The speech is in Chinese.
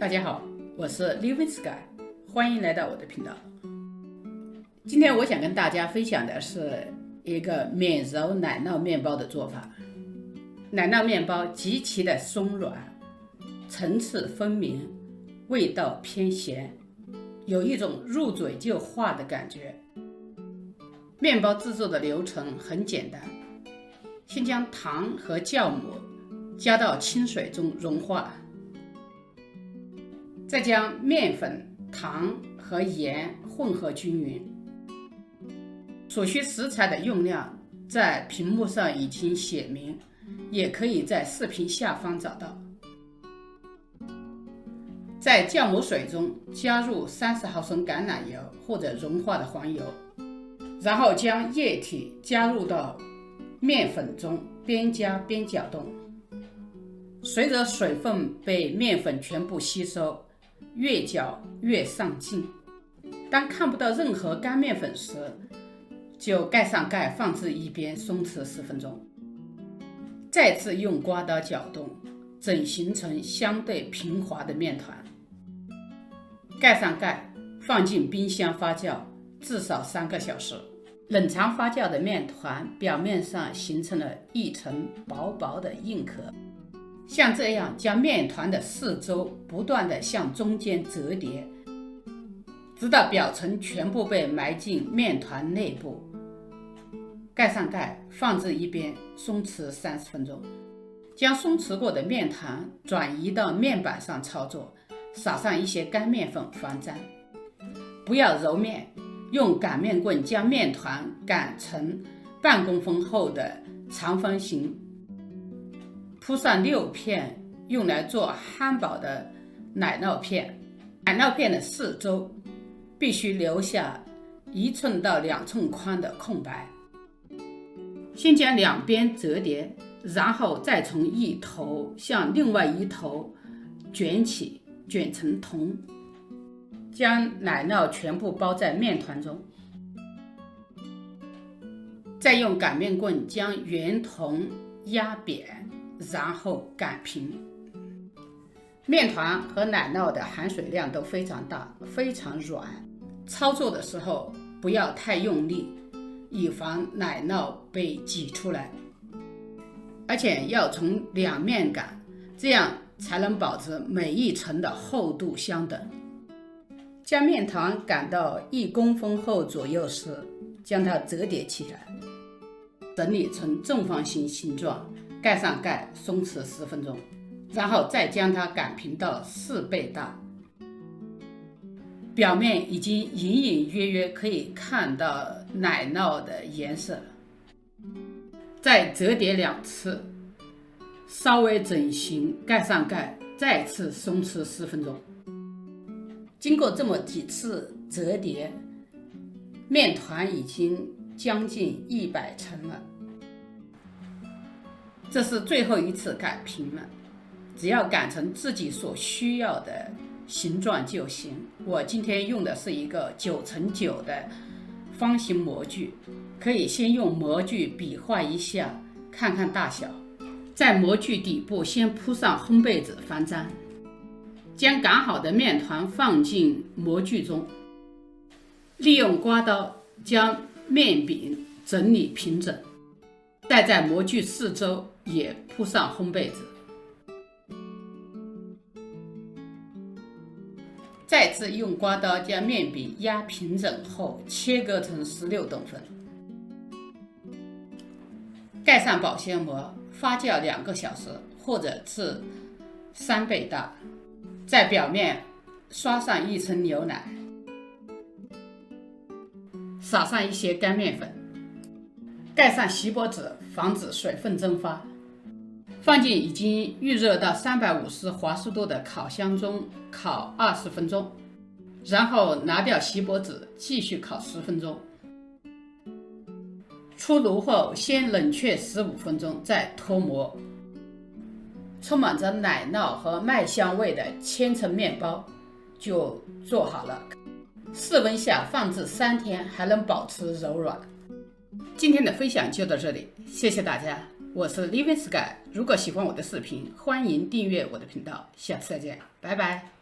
大家好，我是 Living Sky， 欢迎来到我的频道。今天我想跟大家分享的是一个免揉奶酪面包的做法。奶酪面包极其的松软，层次分明，味道偏咸，有一种入嘴就化的感觉。面包制作的流程很简单，先将糖和酵母加到清水中融化，再将面粉、糖和盐混合均匀。所需食材的用量在屏幕上已经写明，也可以在视频下方找到。在酵母水中加入30毫升橄榄油或者融化的黄油，然后将液体加入到面粉中，边加边搅动。随着水分被面粉全部吸收，越搅越上劲。当看不到任何干面粉时，就盖上盖放置一边松弛10分钟。再次用刮刀搅动，整形成相对平滑的面团。盖上盖，放进冰箱发酵至少3个小时。冷藏发酵的面团表面上形成了一层薄薄的硬壳，像这样将面团的四周不断地向中间折叠，直到表层全部被埋进面团内部。盖上盖，放置一边松弛30分钟。将松弛过的面团转移到面板上操作，撒上一些干面粉防粘。不要揉面，用擀面棍将面团擀成半公分厚的长方形，铺上6片用来做汉堡的奶酪片。奶酪片的四周必须留下1寸到2寸宽的空白。先将两边折叠，然后再从一头向另外一头卷起，卷成筒，将奶酪全部包在面团中。再用擀面棍将圆筒压扁，然后擀平。面团和奶酪的含水量都非常大，非常软，操作的时候不要太用力，以防奶酪被挤出来，而且要从两面擀，这样才能保持每一层的厚度相等。将面团擀到1公分厚左右时，将它折叠起来，整理成正方形形状，盖上盖松弛10分钟，然后再将它擀平到4倍大。表面已经隐隐约约可以看到奶酪的颜色，再折叠2次，稍微整形，盖上盖，再次松弛10分钟。经过这么几次折叠，面团已经将近100层了。这是最后一次擀平了，只要擀成自己所需要的形状就行。我今天用的是一个9×9的方形模具，可以先用模具比划一下，看看大小。在模具底部先铺上烘焙纸防粘，将擀好的面团放进模具中，利用刮刀将面饼整理平整，再在模具四周也铺上烘焙纸。再次用刮刀将面饼压平整后，切割成16等份，盖上保鲜膜，发酵2个小时，或者是3倍大。在表面刷上1层牛奶，撒上一些干面粉，盖上锡箔纸，防止水分蒸发。放进已经预热到350华氏度的烤箱中烤20分钟，然后拿掉锡箔纸，继续烤10分钟。出炉后先冷却15分钟，再脱模。充满着奶酪和麦香味的千层面包就做好了，室温下放置3天，还能保持柔软。今天的分享就到这里，谢谢大家。我是 Living Sky， 如果喜欢我的视频，欢迎订阅我的频道，下次再见，拜拜。